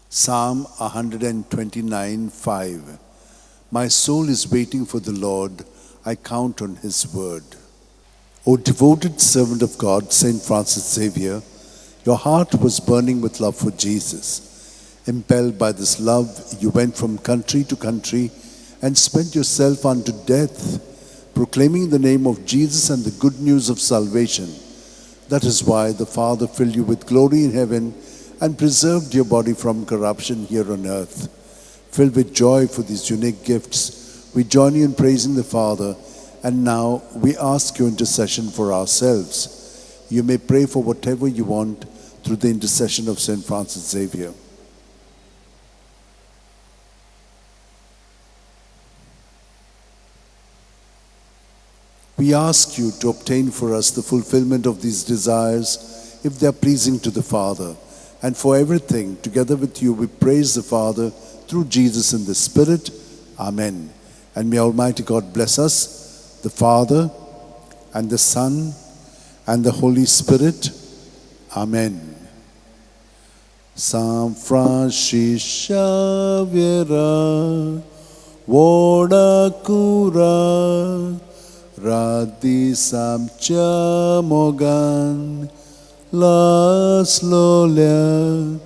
Psalm 129:5. My soul is waiting for the Lord. I count on his word. O devoted servant of God, Saint Francis Xavier, your heart was burning with love for Jesus. Impelled by this love, you went from country to country and spent yourself unto death, proclaiming the name of Jesus and the good news of salvation. That is why the Father filled you with glory in heaven and preserved your body from corruption here on earth. Filled with joy for these unique gifts, we join you in praising the Father, and now we ask your intercession for ourselves. You may pray for whatever you want through the intercession of Saint Francis Xavier. We ask you to obtain for us the fulfillment of these desires, if they are pleasing to the Father. And for everything, together with you, we praise the Father through Jesus in the Spirit. Amen. And may Almighty God bless us, the Father, and the Son, and the Holy Spirit. Amen. San Francis Xavier, Voda Cura, Radi Samcha Mogan, Las Lolia,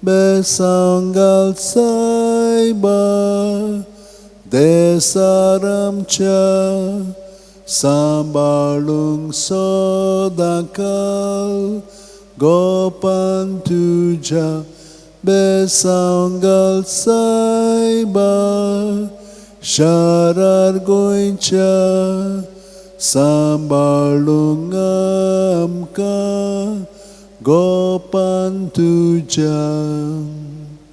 Besangal Saiba, Desaramcha, Sambalung Sodakal, Gopan Tuja, Besangal Saiba, Sharar Goincha, Sambalungamka, Gopan Tuja.